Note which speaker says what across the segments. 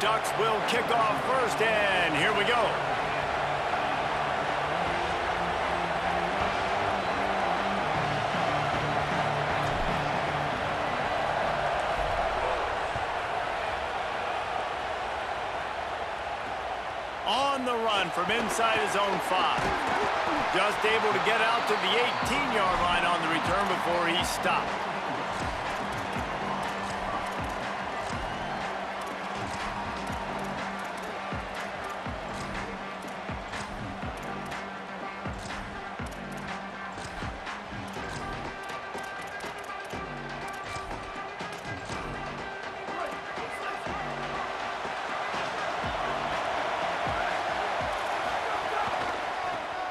Speaker 1: Ducks will kick off first, and here we go. On the run from inside his own 5. Just able to get out to the 18-yard line on the return before he stopped.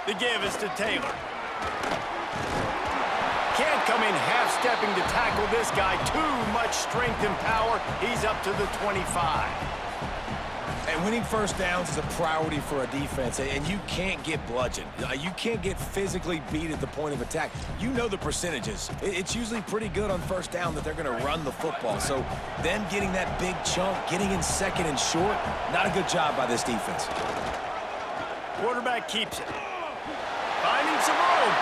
Speaker 1: The give is to Taylor. Can't come in half-stepping to tackle this guy. Too much strength and power. He's up to the 25.
Speaker 2: And winning first downs is a priority for a defense, and you can't get bludgeoned. You can't get physically beat at the point of attack. You know the percentages. It's usually pretty good on first down that they're going to run the football. So them getting that big chunk, getting in second and short, not a good job by this defense.
Speaker 1: Quarterback keeps it. Finding some room.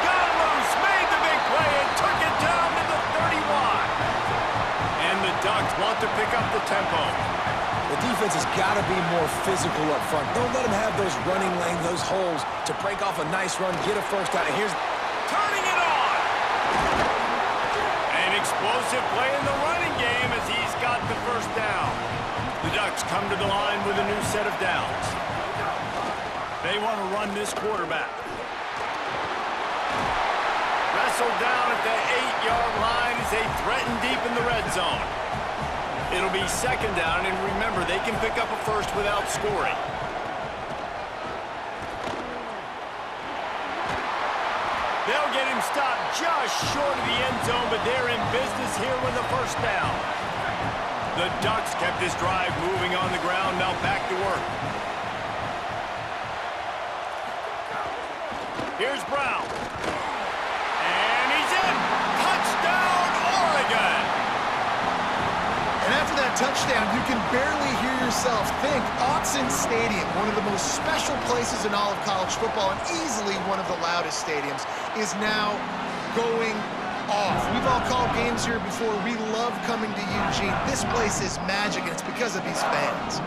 Speaker 1: Got loose, made the big play, and took it down to the 31. And the Ducks want to pick up the tempo.
Speaker 2: The defense has got to be more physical up front. Don't let them have those running lanes, those holes to break off a nice run, get a first down. And here's
Speaker 1: turning it on. An explosive play in the running game as he's got the first down. The Ducks come to the line with a new set of downs. They want to run this quarterback. Wrestled down at the 8-yard line as they threaten deep in the red zone. It'll be second down, and remember, they can pick up a first without scoring. They'll get him stopped just short of the end zone, but they're in business here with the first down. The Ducks kept this drive moving on the ground, now back to work. Here's Brown. And he's in. Touchdown, Oregon.
Speaker 3: And after that touchdown, you can barely hear yourself think. Autzen Stadium, one of the most special places in all of college football and easily one of the loudest stadiums, is now going off. We've all called games here before. We love coming to Eugene. This place is magic, and it's because of these fans.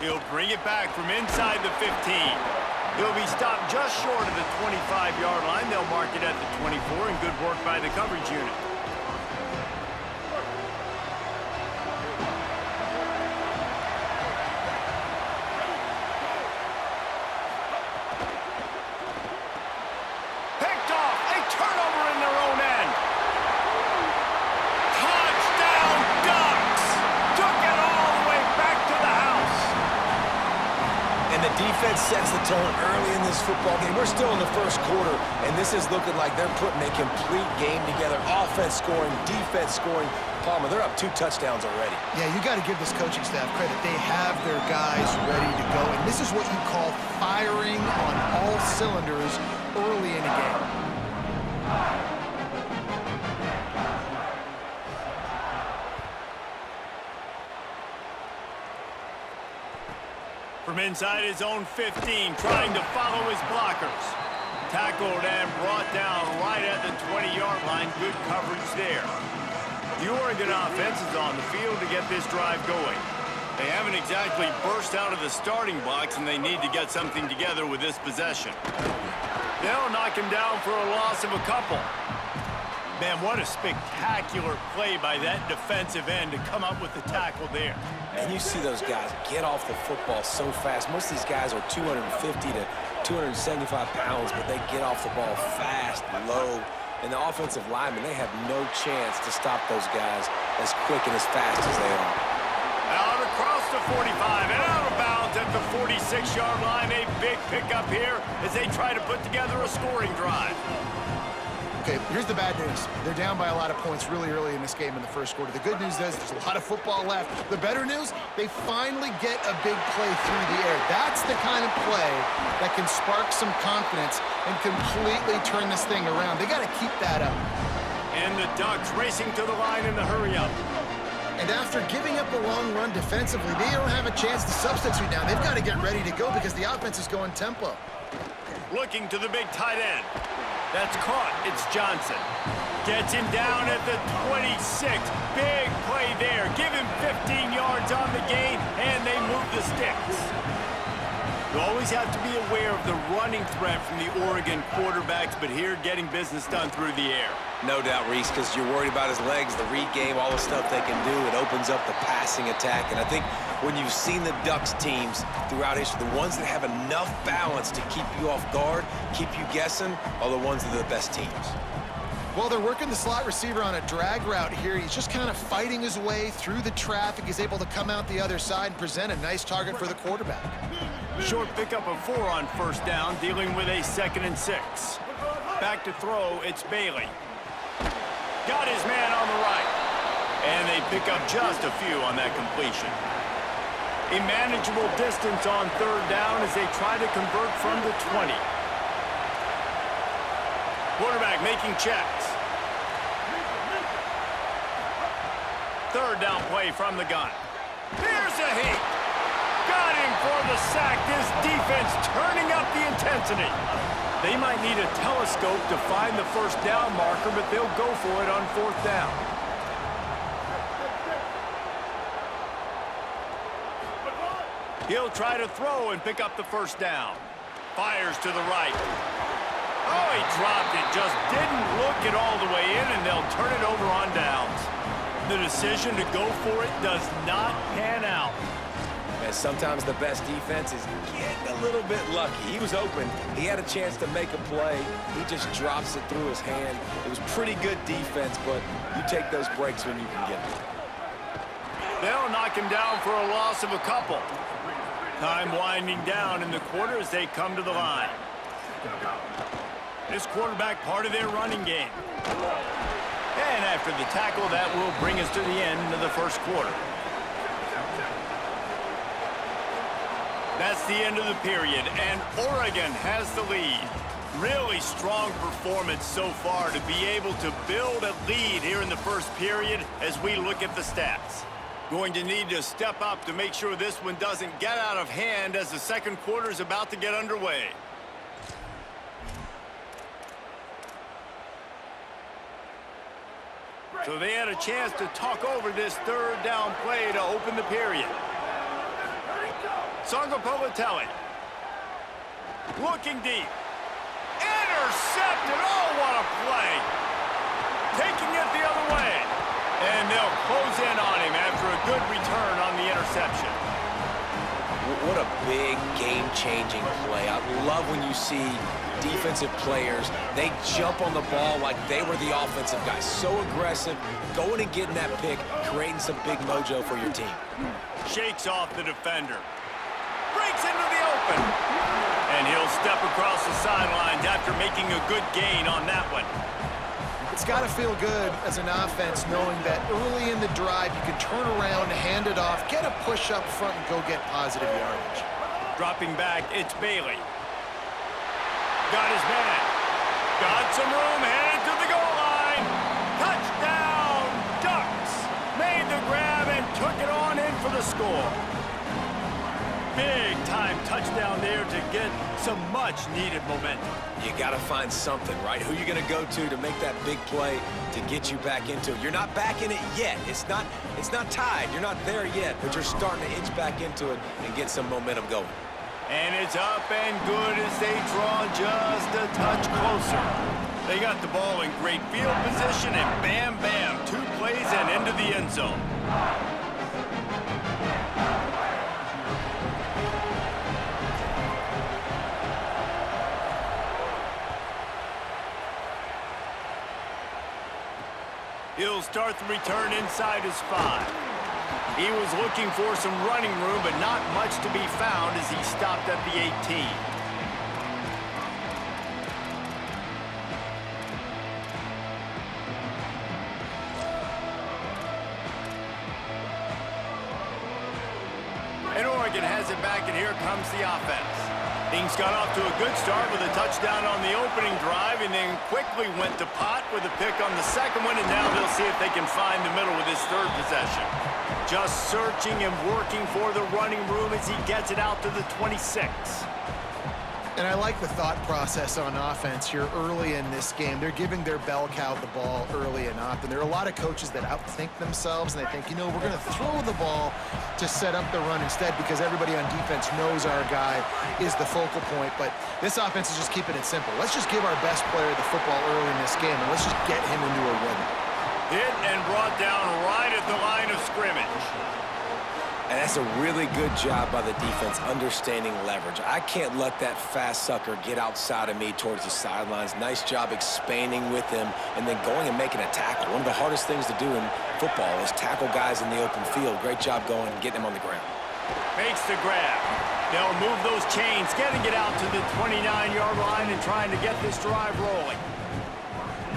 Speaker 1: He'll bring it back from inside the 15. He'll be stopped just short of the 25-yard line. They'll mark it at the 24, and good work by the coverage unit. Picked off, a turnover in their own end. Touchdown, Ducks! Took it all the way back to the house.
Speaker 2: And the defense sets the tone early in this football game. We're still in the first quarter, and this is looking like they're putting a complete game together. Offense scoring, defense scoring. Palmer, they're up 2 touchdowns already.
Speaker 3: Yeah, you got to give this coaching staff credit. They have their guys ready to go, and this is what you call firing on all cylinders early in a game.
Speaker 1: From inside his own 15, trying to follow his blockers. Tackled and brought down right at the 20-yard line. Good coverage there. The Oregon offense is on the field to get this drive going. They haven't exactly burst out of the starting blocks, and they need to get something together with this possession. They'll knock him down for a loss of a couple. Man, what a spectacular play by that defensive end to come up with the tackle there.
Speaker 2: And you see those guys get off the football so fast. Most of these guys are 250 to 275 pounds, but they get off the ball fast, low. And the offensive linemen, they have no chance to stop those guys as quick and as fast as they are.
Speaker 1: Out across the 45 and out of bounds at the 46-yard line. A big pickup here as they try to put together a scoring drive.
Speaker 3: Okay, here's the bad news. They're down by a lot of points really early in this game in the first quarter. The good news is there's a lot of football left. The better news, they finally get a big play through the air. That's the kind of play that can spark some confidence and completely turn this thing around. They got to keep that up.
Speaker 1: And the Ducks racing to the line in the hurry-up.
Speaker 3: And after giving up a long run defensively, they don't have a chance to substitute now. They've got to get ready to go because the offense is going tempo.
Speaker 1: Looking to the big tight end. That's caught. It's Johnson. Gets him down at the 26. Big play there. Give him 15 yards on the gain, and they move the sticks. You always have to be aware of the running threat from the Oregon quarterbacks, but here getting business done through the air.
Speaker 2: No doubt, Reese, because you're worried about his legs, the read game, all the stuff they can do. It opens up the passing attack. And I think when you've seen the Ducks teams throughout history, the ones that have enough balance to keep you off guard, keep you guessing, are the ones that are the best teams.
Speaker 3: Well, they're working the slot receiver on a drag route here. He's just kind of fighting his way through the traffic. He's able to come out the other side and present a nice target for the quarterback.
Speaker 1: Short pickup of 4 on first down, dealing with a 2nd and 6. Back to throw, it's Bailey. Got his man on the right. And they pick up just a few on that completion. A manageable distance on 3rd down as they try to convert from the 20. Quarterback making checks. 3rd down play from the gun. Here's a hit. Got him for the sack. This defense turning up the intensity. They might need a telescope to find the first down marker, but they'll go for it on 4th down. He'll try to throw and pick up the first down. Fires to the right. Oh, he dropped it. Just didn't look it all the way in, and they'll turn it over on downs. The decision to go for it does not pan out.
Speaker 2: And sometimes the best defense is getting a little bit lucky. He was open. He had a chance to make a play. He just drops it through his hand. It was pretty good defense, but you take those breaks when you can get them.
Speaker 1: They'll knock him down for a loss of a couple. Time winding down in the quarter as they come to the line. This quarterback part of their running game. And after the tackle, that will bring us to the end of the first quarter. That's the end of the period, and Oregon has the lead. Really strong performance so far to be able to build a lead here in the first period as we look at the stats. Going to need to step up to make sure this one doesn't get out of hand as the second quarter is about to get underway. So they had a chance to talk over this 3rd down play to open the period. Sangapolitelli. Looking deep. Intercepted. Oh, what a play. Taking it the other way. And they'll close in on him after a good return on the interception.
Speaker 2: What a big game-changing play. I love when you see defensive players, they jump on the ball like they were the offensive guys. So aggressive, going and getting that pick, creating some big mojo for your team.
Speaker 1: Shakes off the defender. Breaks into the open. And he'll step across the sidelines after making a good gain on that one.
Speaker 3: It's got to feel good as an offense knowing that early in the drive you can turn around, hand it off, get a push up front, and go get positive yardage.
Speaker 1: Dropping back, it's Bailey. Got his man. Got some room, headed to the goal line. Touchdown, Ducks. Made the grab and took it on in for the score. Big-time touchdown there to get some much-needed momentum.
Speaker 2: You got to find something, right? Who you going to go to make that big play to get you back into it? You're not back in it yet. It's not tied. You're not there yet, but you're starting to inch back into it and get some momentum going.
Speaker 1: And it's up and good as they draw just a touch closer. They got the ball in great field position, and bam, bam, 2 plays and into the end zone. He'll start the return inside his 5. He was looking for some running room, but not much to be found as he stopped at the 18. it back, and here comes the offense. Things got off to a good start with a touchdown on the opening drive, and then quickly went to pot with a pick on the second one, and now they'll see if they can find the middle with this third possession. Just searching and working for the running room as he gets it out to the 26.
Speaker 3: And I like the thought process on offense here early in this game. They're giving their bell cow the ball early and often. There are a lot of coaches that outthink themselves, and they think, you know, we're going to throw the ball to set up the run instead because everybody on defense knows our guy is the focal point. But this offense is just keeping it simple. Let's just give our best player the football early in this game, and let's just get him into a rhythm.
Speaker 1: Hit and brought down right at the line of scrimmage.
Speaker 2: And that's a really good job by the defense understanding leverage. I can't let that fast sucker get outside of me towards the sidelines. Nice job expanding with him and then going and making a tackle. One of the hardest things to do in football is tackle guys in the open field. Great job going and getting him on the ground.
Speaker 1: Makes the grab. They'll move those chains, getting it out to the 29-yard line and trying to get this drive rolling.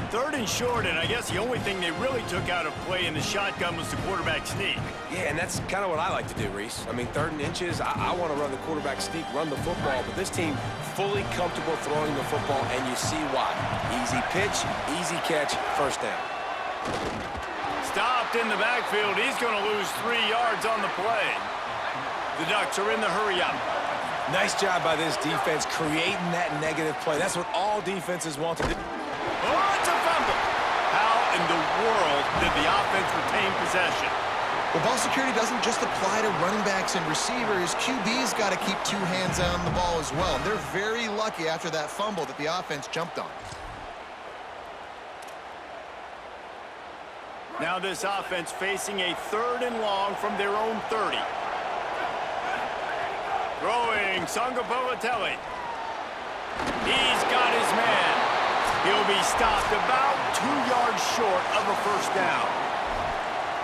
Speaker 1: Third and short, and I guess the only thing they really took out of play in the shotgun was the quarterback sneak.
Speaker 2: Yeah, and that's kind of what I like to do, Reese. I mean, 3rd and inches, I want to run the quarterback sneak, run the football, but this team fully comfortable throwing the football, and you see why. Easy pitch, easy catch, first down.
Speaker 1: Stopped in the backfield. He's going to lose 3 yards on the play. The Ducks are in the hurry-up.
Speaker 2: Nice job by this defense creating that negative play. That's what all defenses want to do.
Speaker 1: Oh, it's a fumble. How in the world did the offense retain possession?
Speaker 3: Well, ball security doesn't just apply to running backs and receivers. QB's got to keep 2 hands on the ball as well. And they're very lucky after that fumble that the offense jumped on.
Speaker 1: Now this offense facing a 3rd and long from their own 30. Throwing Sangapolatelli. He's got his man. He'll be stopped about 2 yards short of a first down.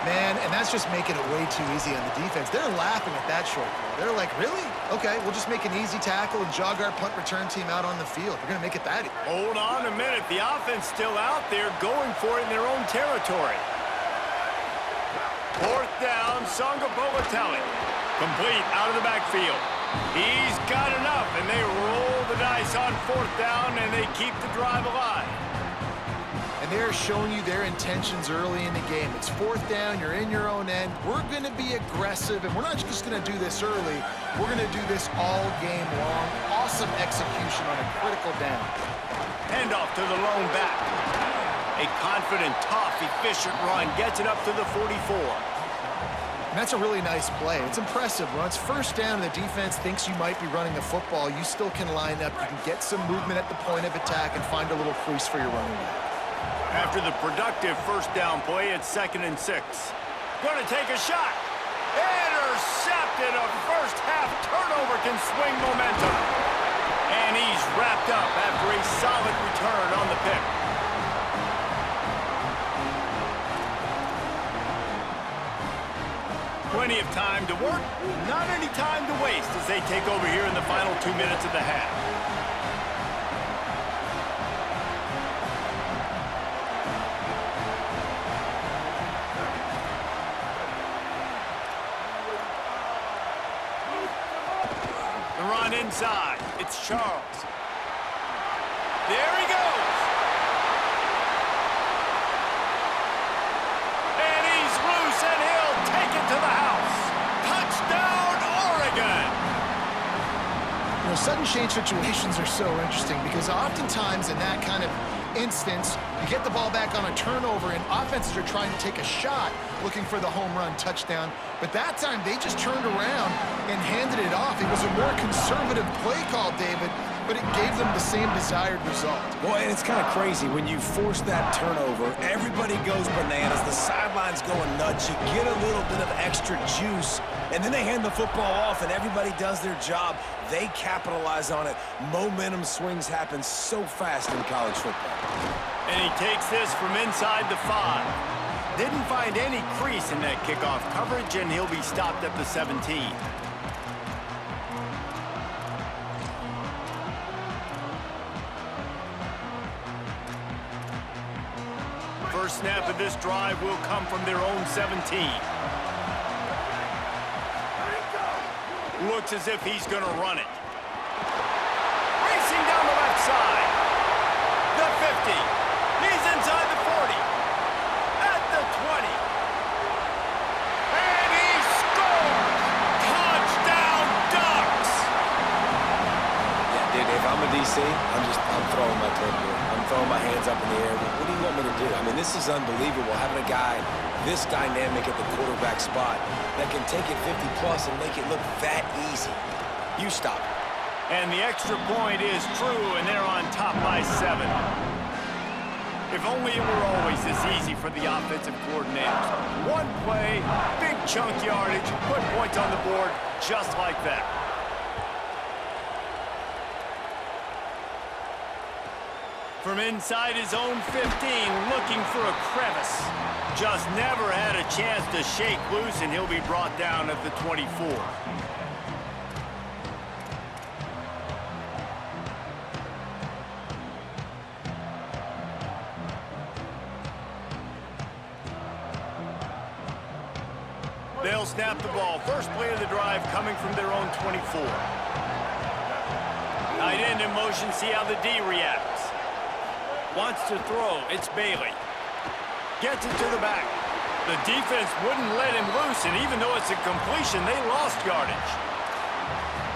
Speaker 3: Man, and that's just making it way too easy on the defense. They're laughing at that short ball. They're like, really? Okay, we'll just make an easy tackle and jog our punt return team out on the field. We're going to make it that easy.
Speaker 1: Hold on a minute. The offense still out there going for it in their own territory. 4th down, Sangapolatelli. Complete out of the backfield. He's got enough, and they roll the dice on 4th down, and they keep the drive alive.
Speaker 3: And they're showing you their intentions early in the game. It's 4th down, you're in your own end. We're going to be aggressive, and we're not just going to do this early. We're going to do this all game long. Awesome execution on a critical down.
Speaker 1: Handoff to the lone back. A confident, tough, efficient run gets it up to the 44.
Speaker 3: And that's a really nice play. It's impressive. When it's 1st down and the defense thinks you might be running the football, you still can line up. You can get some movement at the point of attack and find a little crease for your running back.
Speaker 1: After the productive 1st down play, it's 2nd and 6. Going to take a shot. Intercepted. A first-half turnover can swing momentum. And he's wrapped up after a solid return on the pick. Plenty of time to work, not any time to waste as they take over here in the final 2 minutes of the half. The run inside. It's Charles. There he goes. And he's loose, and he'll take it to the house. Touchdown, Oregon.
Speaker 3: You know, sudden change situations are so interesting because oftentimes in that kind of instance, you get the ball back on a turnover and offenses are trying to take a shot looking for the home run touchdown. But that time they just turned around and handed it off. It was a more conservative play call, David, but it gave them the same desired result.
Speaker 2: Well, and it's kind of crazy. When you force that turnover, everybody goes bananas. The sideline's going nuts. You get a little bit of extra juice, and then they hand the football off, and everybody does their job. They capitalize on it. Momentum swings happen so fast in college football.
Speaker 1: And he takes this from inside the 5. Didn't find any crease in that kickoff coverage, and he'll be stopped at the 17. First snap of this drive will come from their own 17. looks as if he's going to run it. Racing down the left side. The 50. He's inside the 40. At the 20. And he scores! Touchdown, Ducks!
Speaker 2: Yeah, dude, if I'm a DC, I'm throwing my clip here. I'm throwing my hands up in the air. What do you want me to do? I mean, this is unbelievable, having a guy this dynamic at the quarterback spot that can take it 50-plus and make it look that easy. You stop it.
Speaker 1: And the extra point is true, and they're on top by 7. If only it were always this easy for the offensive coordinators. One play, big chunk yardage, put points on the board just like that. From inside his own 15, looking for a crevice. Just never had a chance to shake loose, and he'll be brought down at the 24. They'll snap the ball. First play of the drive coming from their own 24. Tight end in motion, see how the D reacts. Wants to throw, it's Bailey. Gets it to the back. The defense wouldn't let him loose, and even though it's a completion, they lost yardage.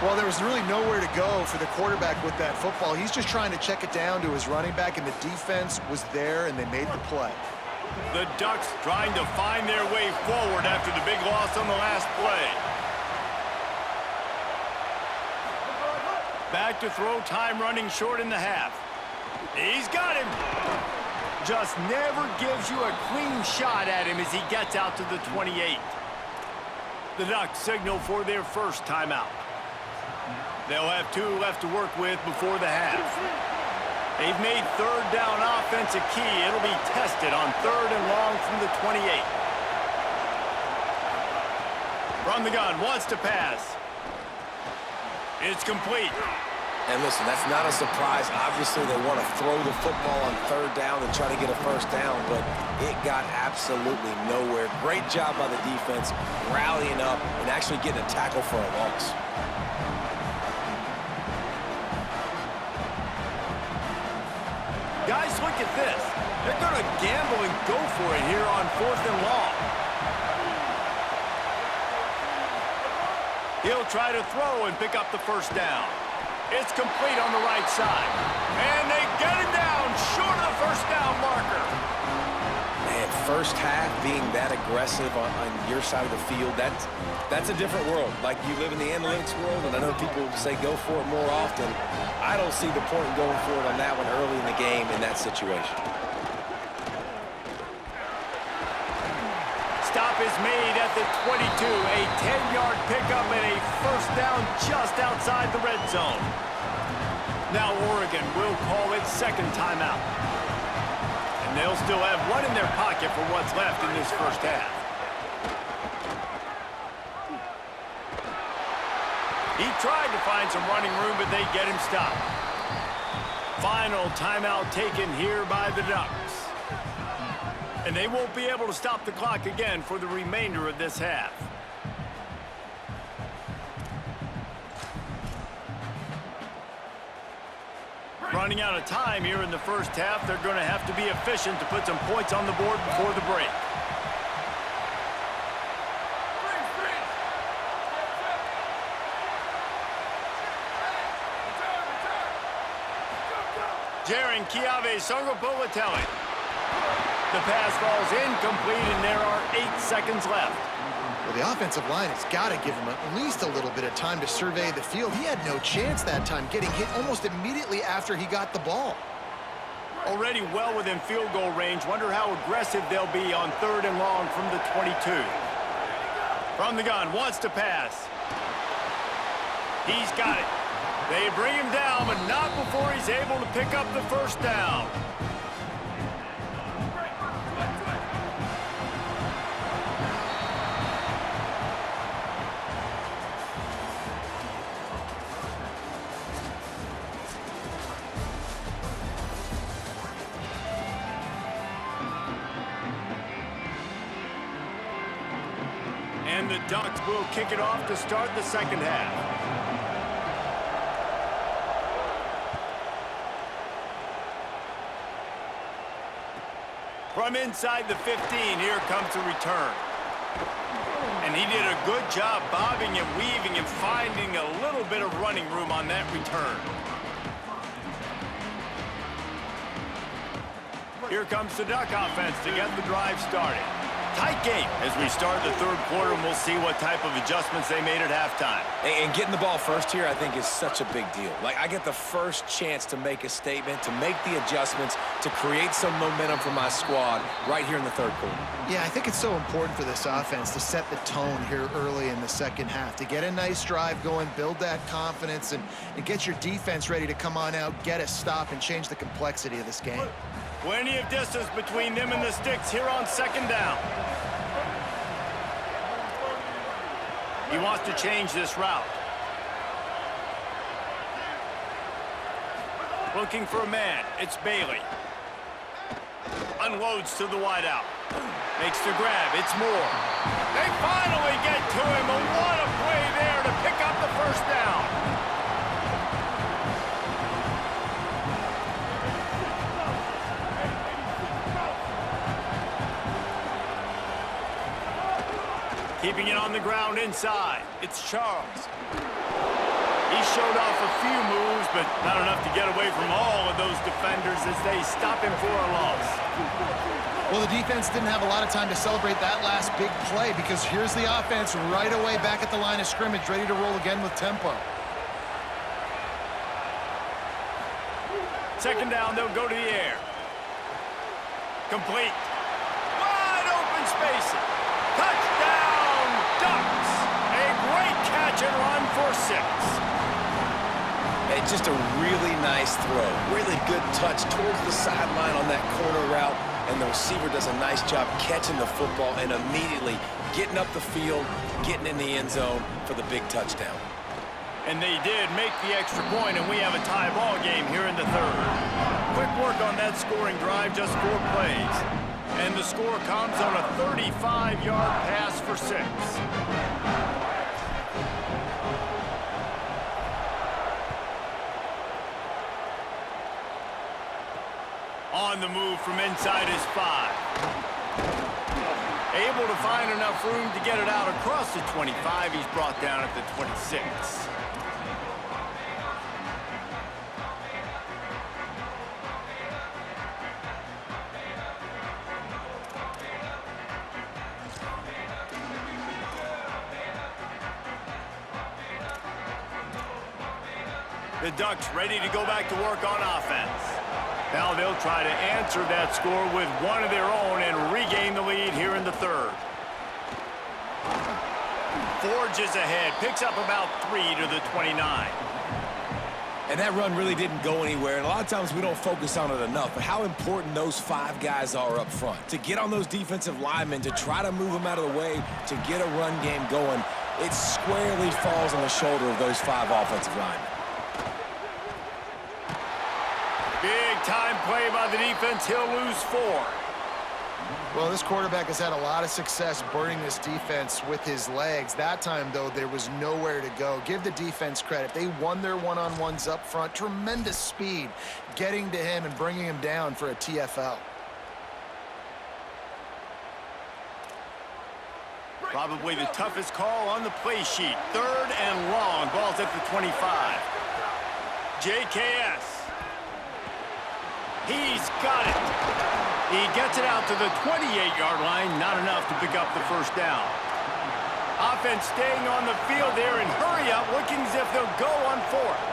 Speaker 3: Well, there was really nowhere to go for the quarterback with that football. He's just trying to check it down to his running back, and the defense was there, and they made the play.
Speaker 1: The Ducks trying to find their way forward after the big loss on the last play. Back to throw, time running short in the half. He's got him. Just never gives you a clean shot at him as he gets out to the 28. The Ducks signal for their first timeout. They'll have 2 left to work with before the half. They've made third down offense a key. It'll be tested on 3rd and long from the 28. From the gun, wants to pass. It's complete.
Speaker 2: And listen, that's not a surprise. Obviously, they want to throw the football on 3rd down and try to get a first down, but it got absolutely nowhere. Great job by the defense, rallying up and actually getting a tackle for a loss.
Speaker 1: Guys, look at this. They're going to gamble and go for it here on 4th and long. He'll try to throw and pick up the first down. It's complete on the right side. And they get him down short of the first down marker.
Speaker 2: Man, first half being that aggressive on your side of the field, that's a different world. Like, you live in the analytics world, and I know people say go for it more often. I don't see the point in going for it on that one early in the game in that situation.
Speaker 1: Stop is made at the 22. A 10-yard pickup and a first down just outside the red zone. Now Oregon will call its second timeout. And they'll still have 1 in their pocket for what's left in this first half. He tried to find some running room, but they get him stopped. Final timeout taken here by the Ducks. And they won't be able to stop the clock again for the remainder of this half. Running out of time here in the first half, they're going to have to be efficient to put some points on the board before the break. Jaron Kiave Songopolatelli. The pass falls incomplete, and there are 8 seconds left.
Speaker 3: Well, the offensive line has got to give him at least a little bit of time to survey the field. He had no chance that time, getting hit almost immediately after he got the ball.
Speaker 1: Already well within field goal range. Wonder how aggressive they'll be on 3rd and long from the 22. From the gun, wants to pass. He's got it. They bring him down, but not before he's able to pick up the first down. And And the Ducks will kick it off to start the second half. From inside the 15, here comes the return. And he did a good job bobbing and weaving and finding a little bit of running room on that return. Here comes the Duck offense to get the drive started. Tight game as we start the third quarter, and we'll see what type of adjustments they made at halftime.
Speaker 2: And getting the ball first here, I think, is such a big deal. Like, I get the first chance to make a statement, to make the adjustments, to create some momentum for my squad right here in the third quarter.
Speaker 3: Yeah, I think it's so important for this offense to set the tone here early in the second half, to get a nice drive going, build that confidence, and get your defense ready to come on out, get a stop, and change the complexity of this game.
Speaker 1: Plenty of distance between them and the sticks here on second down. He wants to change this route. Looking for a man. It's Bailey. Unloads to the wideout. Makes the grab. It's Moore. They finally get to him. And what a play there to pick up the first down. Keeping it on the ground inside. It's Charles. He showed off a few moves, but not enough to get away from all of those defenders as they stop him for a loss.
Speaker 3: Well, the defense didn't have a lot of time to celebrate that last big play because here's the offense right away back at the line of scrimmage, ready to roll again with tempo.
Speaker 1: Second down, they'll go to the air. Complete. Wide open spacing. Touchdown! Ducks. A great catch and run for 6.
Speaker 2: It's just a really nice throw. Really good touch towards the sideline on that corner route, and the receiver does a nice job catching the football and immediately getting up the field, getting in the end zone for the big touchdown.
Speaker 1: And they did make the extra point, and we have a tie ball game here in the third. Quick work on that scoring drive, just 4 plays. And the score comes on a 35-yard pass for 6. On the move from inside his 5. Able to find enough room to get it out across the 25. He's brought down at the 26. The Ducks ready to go back to work on offense. Now they'll try to answer that score with one of their own and regain the lead here in the third. Forges ahead, picks up about 3 to the 29.
Speaker 2: And that run really didn't go anywhere, and a lot of times we don't focus on it enough, but how important those 5 guys are up front. To get on those defensive linemen, to try to move them out of the way, to get a run game going, it squarely falls on the shoulder of those 5 offensive linemen.
Speaker 1: Big-time play by the defense. He'll lose 4.
Speaker 3: Well, this quarterback has had a lot of success burning this defense with his legs. That time, though, there was nowhere to go. Give the defense credit. They won their one-on-ones up front. Tremendous speed getting to him and bringing him down for a TFL.
Speaker 1: Probably the toughest call on the play sheet. 3rd and long. Ball's at the 25. JKS. He's got it. He gets it out to the 28-yard line. Not enough to pick up the first down. Offense staying on the field there and hurry up, looking as if they'll go on 4th.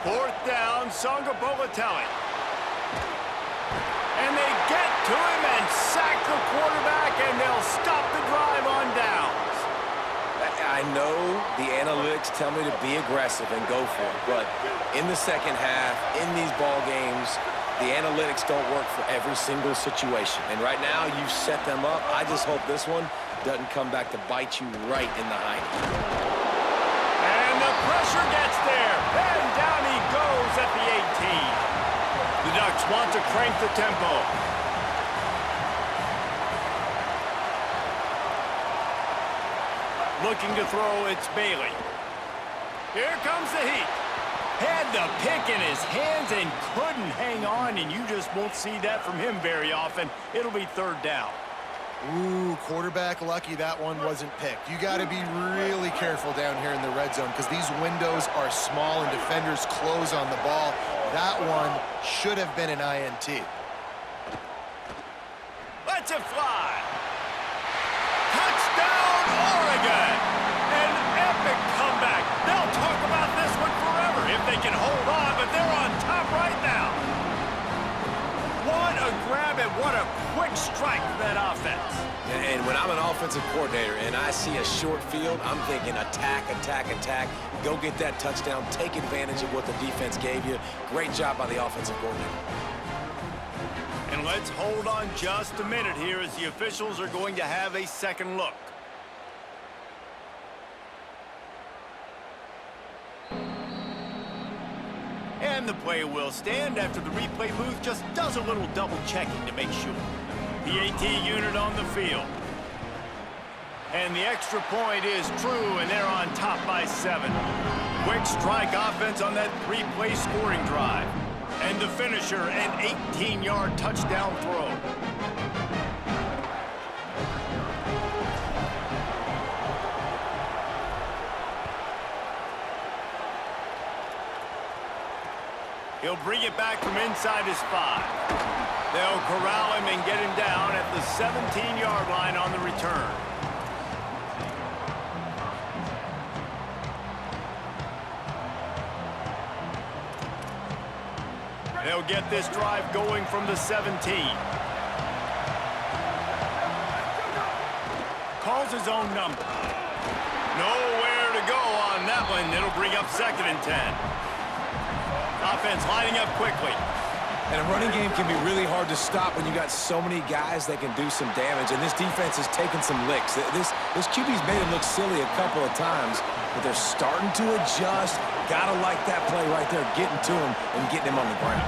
Speaker 1: 4th down, Songa Bolatelli. And they get to him and sack the quarterback, and they'll stop the drive on downs.
Speaker 2: I know the analytics tell me to be aggressive and go for it, but in the second half, in these ball games, the analytics don't work for every single situation. And right now, you've set them up. I just hope this one doesn't come back to bite you right in the hiney.
Speaker 1: And the pressure gets there. And down he goes at the 18. The Ducks want to crank the tempo. Looking to throw, it's Bailey. Here comes the heat. Had the pick in his hands and couldn't hang on, and you just won't see that from him very often. It'll be third down.
Speaker 3: Ooh, quarterback lucky that one wasn't picked. You got to be really careful down here in the red zone because these windows are small and defenders close on the ball. That one should have been an INT.
Speaker 1: Lets it fly. Touchdown, Oregon! An epic comeback. They'll talk about this one forever if they can hold on, but they're on top right now. What a grab and what a quick strike for that offense.
Speaker 2: And when I'm an offensive coordinator and I see a short field, I'm thinking attack, attack, attack. Go get that touchdown. Take advantage of what the defense gave you. Great job by the offensive coordinator.
Speaker 1: And let's hold on just a minute here as the officials are going to have a second look. And the play will stand after the replay booth just does a little double checking to make sure. The AT unit on the field. And the extra point is true, and they're on top by 7. Quick strike offense on that 3-play scoring drive. And the finisher, an 18-yard touchdown throw. He'll bring it back from inside his 5. They'll corral him and get him down at the 17-yard line on the return. They'll get this drive going from the 17. Calls his own number. Nowhere to go on that one. It'll bring up 2nd and 10. Offense lining up quickly.
Speaker 2: And a running game can be really hard to stop when you got so many guys that can do some damage. And this defense has taken some licks. This QB's made him look silly a couple of times, but they're starting to adjust. Gotta like that play right there, getting to him and getting him on the ground.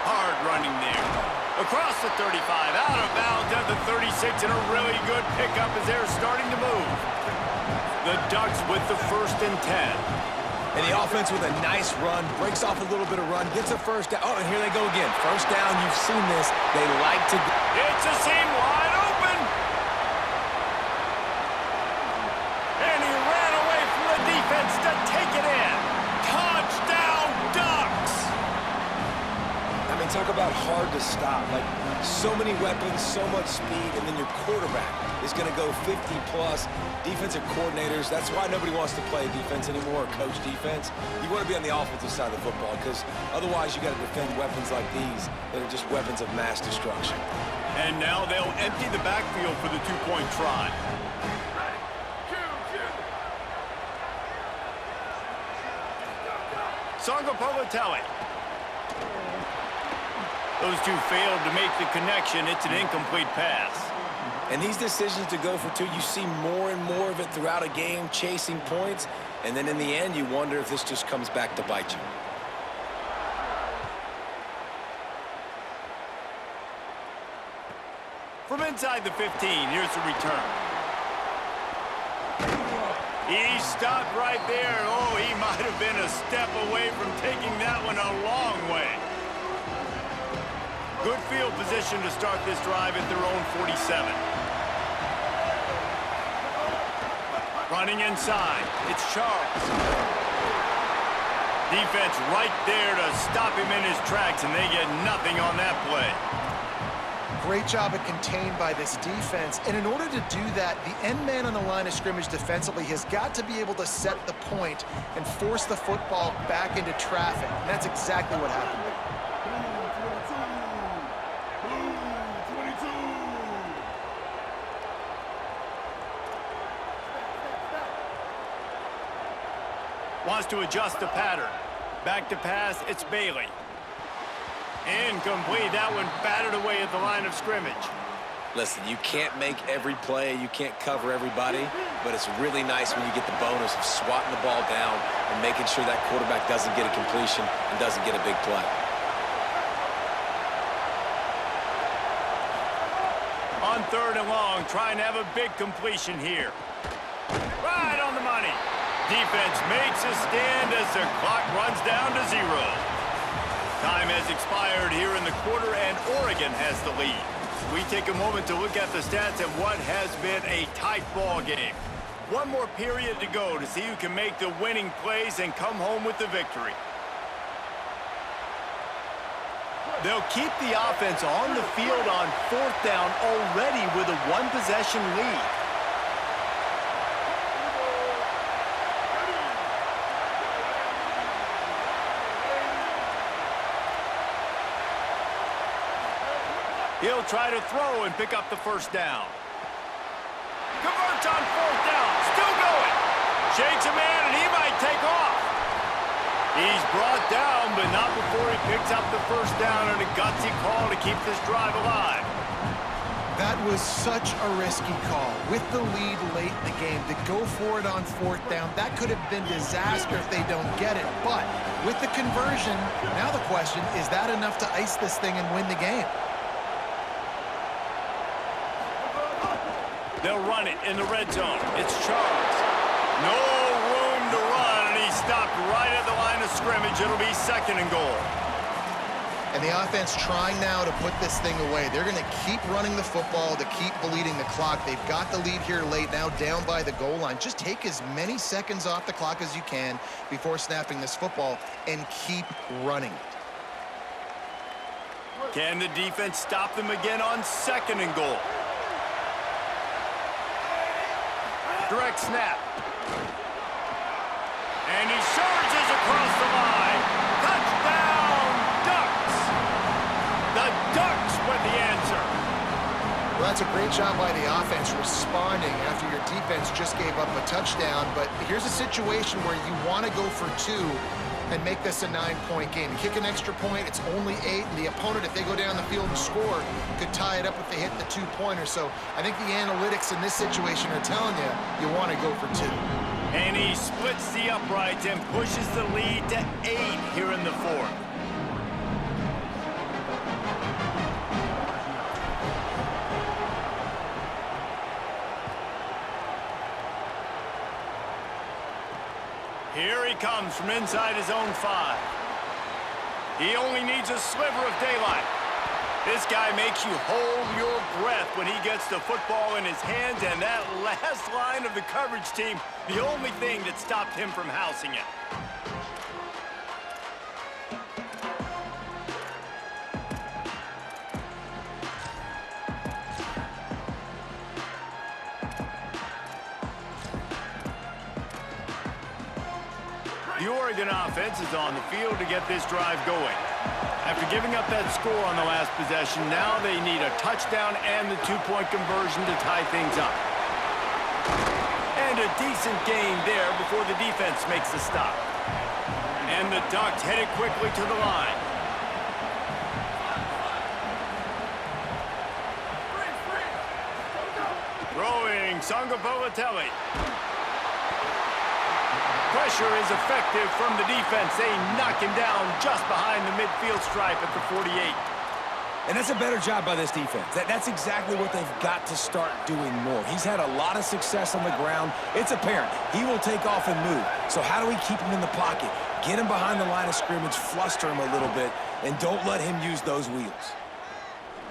Speaker 1: Hard running there. Across the 35, out of bounds at the 36, and a really good pickup as they're starting to move. The Ducks with the 1st and 10.
Speaker 2: And the offense with a nice run, breaks off a little bit of run, gets a first down. Oh, and here they go again. First down, you've seen this. They like to...
Speaker 1: It's a seam wide open. And he ran away from the defense to take it in. Touchdown, Ducks!
Speaker 2: I mean, talk about hard to stop. Like, so many weapons, so much speed, and then your quarterback is going to go 50-plus. Defensive coordinators, that's why nobody wants to play defense anymore or coach defense. You want to be on the offensive side of the football because otherwise you got to defend weapons like these that are just weapons of mass destruction.
Speaker 1: And now they'll empty the backfield for the 2-point try. Songo Politelli. Those two failed to make the connection. It's an incomplete pass.
Speaker 2: And these decisions to go for 2, you see more and more of it throughout a game, chasing points. And then in the end, you wonder if this just comes back to bite you.
Speaker 1: From inside the 15, here's the return. He stopped right there. Oh, he might have been a step away from taking that one a long way. Good field position to start this drive at their own 47. Running inside, it's Charles. Defense right there to stop him in his tracks, and they get nothing on that play.
Speaker 3: Great job at contained by this defense. And in order to do that, the end man on the line of scrimmage defensively has got to be able to set the point and force the football back into traffic. And that's exactly what happened there.
Speaker 1: Wants to adjust the pattern. Back to pass, it's Bailey. Incomplete. That one batted away at the line of scrimmage.
Speaker 2: Listen, you can't make every play, you can't cover everybody, but it's really nice when you get the bonus of swatting the ball down and making sure that quarterback doesn't get a completion and doesn't get a big play.
Speaker 1: On 3rd and long, trying to have a big completion here. Right on the money. Defense makes a stand as the clock runs down to 0. Time has expired here in the quarter, and Oregon has the lead. We take a moment to look at the stats of what has been a tight ball game. One more period to go to see who can make the winning plays and come home with the victory. They'll keep the offense on the field on 4th down already with a 1-possession lead. He'll try to throw and pick up the 1st down. Converts on 4th down, still going. Shakes a man and he might take off. He's brought down, but not before he picks up the 1st down and a gutsy call to keep this drive alive.
Speaker 3: That was such a risky call. With the lead late in the game, to go for it on 4th down, that could have been disaster if they don't get it. But with the conversion, now the question, is that enough to ice this thing and win the game?
Speaker 1: They'll run it in the red zone. It's Charles. No room to run, and he stopped right at the line of scrimmage. It'll be 2nd and goal.
Speaker 3: And the offense trying now to put this thing away. They're going to keep running the football to keep bleeding the clock. They've got the lead here late, now down by the goal line. Just take as many seconds off the clock as you can before snapping this football and keep running it.
Speaker 1: Can the defense stop them again on 2nd and goal? Direct snap. And he surges across the line. Touchdown, Ducks! The Ducks with the answer.
Speaker 3: Well, that's a great job by the offense responding after your defense just gave up a touchdown. But here's a situation where you want to go for 2 and make this a 9-point game. You kick an extra point, it's only 8, and the opponent, if they go down the field and score, could tie it up if they hit the 2-pointer. So I think the analytics in this situation are telling you, you want to go for 2.
Speaker 1: And he splits the uprights and pushes the lead to 8 here in the 4th. Here he comes from inside his own 5. He only needs a sliver of daylight. This guy makes you hold your breath when he gets the football in his hands, and that last line of the coverage team, the only thing that stopped him from housing it. The Oregon offense is on the field to get this drive going. After giving up that score on the last possession, now they need a touchdown and the 2-point conversion to tie things up. And a decent gain there before the defense makes the stop. And the Ducks headed quickly to the line. Throwing Sangapolatelli. Pressure is effective from the defense. They knock him down just behind the midfield stripe at the 48.
Speaker 2: And that's a better job by this defense. That's exactly what they've got to start doing more. He's had a lot of success on the ground. It's apparent. He will take off and move. So how do we keep him in the pocket? Get him behind the line of scrimmage, fluster him a little bit, and don't let him use those wheels.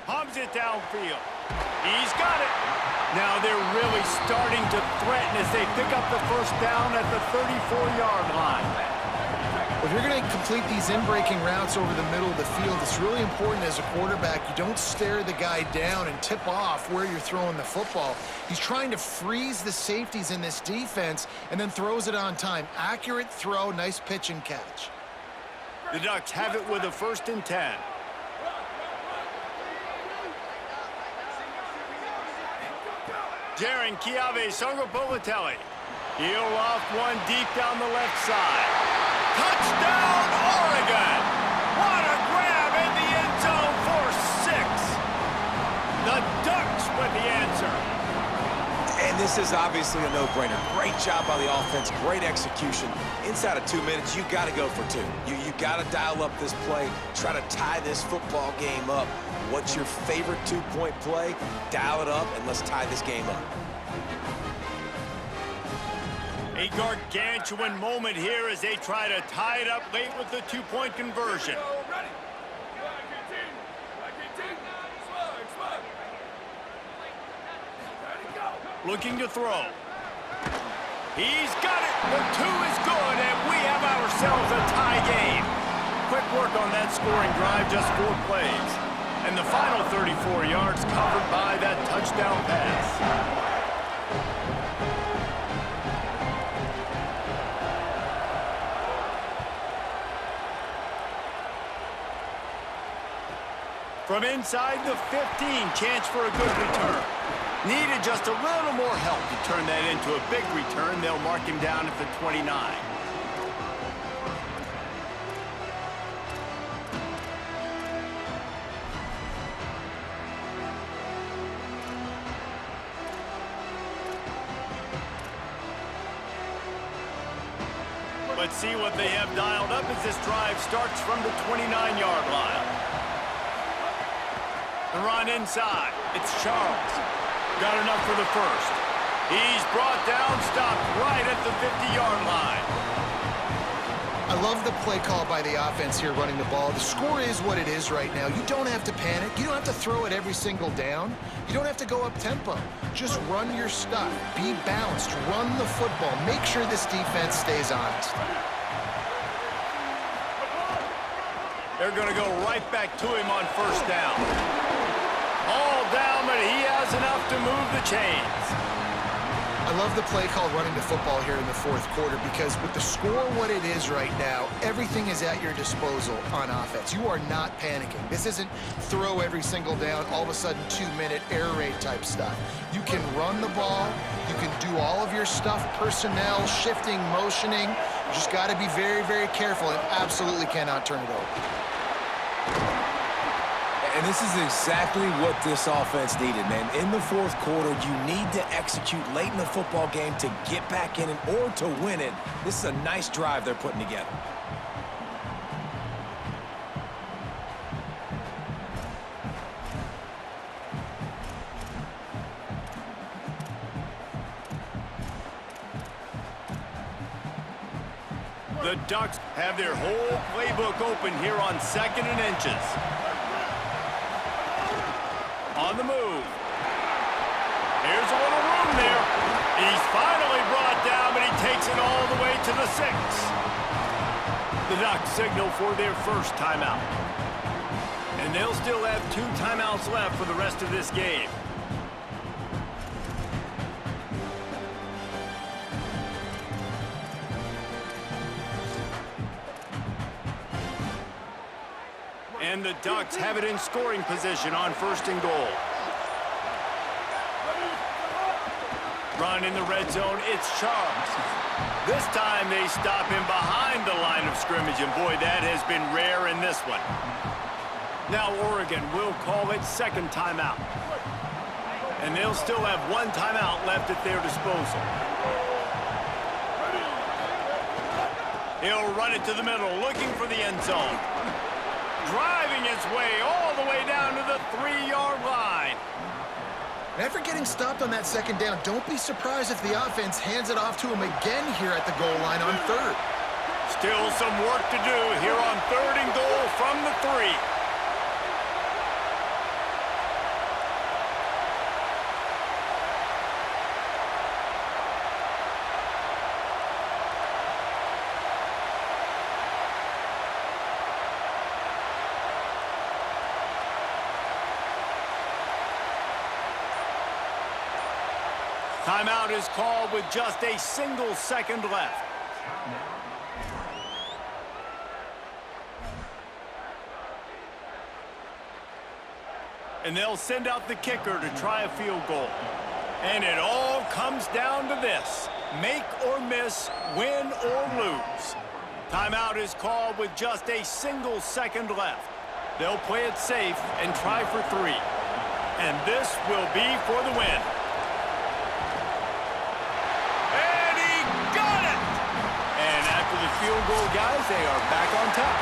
Speaker 1: Hums it downfield. He's got it. Now they're really starting to threaten as they pick up the 1st down at the 34-yard line.
Speaker 3: If you're going to complete these in-breaking routes over the middle of the field, it's really important as a quarterback you don't stare the guy down and tip off where you're throwing the football. He's trying to freeze the safeties in this defense and then throws it on time. Accurate throw, nice pitch and catch.
Speaker 1: The Ducks have it with a 1st and 10. Jaron Kiave Sangapolatelli. He'll loft one deep down the left side. Touchdown, Oregon! What a grab in the end zone for 6. The Ducks with the answer.
Speaker 2: And this This is obviously a no-brainer. Great job by the offense, great execution. Inside of 2 minutes, you got to go for two. You got to dial up this play, try to tie this football game up. What's your favorite two-point play? Dial it up, and let's tie this game up.
Speaker 1: A gargantuan moment here as they try to tie it up late with the two-point conversion. Looking to throw. He's got it. The two is good, and we have ourselves a tie game. Quick work on that scoring drive, just 4 plays. And the final 34 yards covered by that touchdown pass. From inside the 15, chance for a good return. Needed just a little more help to turn that into a big return. They'll mark him down at the 29. Let's see what they have dialed up as this drive starts from the 29-yard line. The run inside. It's Charles. Got enough for the first. He's brought down, stopped right at the 50-yard line.
Speaker 3: I love the play call by the offense here running the ball. The score is what it is right now. You don't have to panic. You don't have to throw it every single down. You don't have to go up tempo. Just run your stuff. Be balanced. Run the football. Make sure this defense stays honest.
Speaker 1: They're going to go right back to him on first down. All down, but he has enough to move the chains.
Speaker 3: I love the play call running the football here in the fourth quarter because with the score what it is right now, everything is at your disposal on offense. You are not panicking. This isn't throw every single down, all of a sudden 2-minute air raid type stuff. You can run the ball. You can do all of your stuff, personnel, shifting, motioning. You just got to be very, very careful and absolutely cannot turn it over.
Speaker 2: And this is exactly what this offense needed, man. In the fourth quarter, you need to execute late in the football game to get back in it or to win it. This is a nice drive they're putting together.
Speaker 1: The Ducks have their whole playbook open here on 2nd and inches. On the move. Here's a little room there. He's finally brought down, but he takes it all the way to the 6. The Ducks signal for their first timeout. And they'll still have 2 timeouts left for the rest of this game. And the Ducks have it in scoring position on 1st and goal. Run in the red zone, it's Charles. This time they stop him behind the line of scrimmage, and boy, that has been rare in this one. Now Oregon will call it 2nd timeout. And they'll still have 1 timeout left at their disposal. He'll run it to the middle, looking for the end zone. Driving his way all the way down to the 3-yard line.
Speaker 3: And after getting stopped on that 2nd down, don't be surprised if the offense hands it off to him again here at the goal line on 3rd.
Speaker 1: Still some work to do here on 3rd and goal from the 3. Timeout is called with just a single second left. And they'll send out the kicker to try a field goal. And it all comes down to this: make or miss, win or lose. Timeout is called with just a single second left. They'll play it safe and try for 3. And this will be for the win. field goal, guys. They are back on top.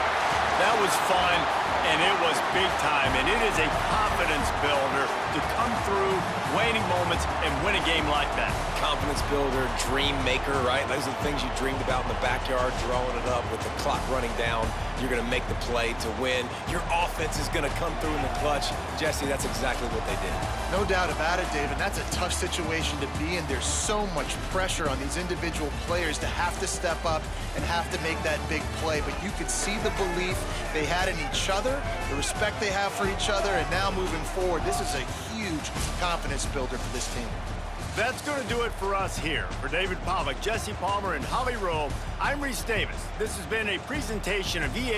Speaker 1: That was fun, and it was big time, and it is a confidence builder to come through waning moments and win a game like that.
Speaker 2: Confidence builder, dream maker, right? Those are the things you dreamed about in the backyard, drawing it up with the clock running down. You're going to make the play to win. Your offense is going to come through in the clutch. Jesse, that's exactly what they did.
Speaker 3: No doubt about it, David. That's a tough situation to be in. There's so much pressure on these individual players to have to step up and have to make that big play. But you could see the belief they had in each other, the respect they have for each other, and now moving forward, this is a huge confidence builder for this team.
Speaker 1: That's going to do it for us here. For David Pollack, Jesse Palmer, and Holly Rowe, I'm Reese Davis. This has been a presentation of EA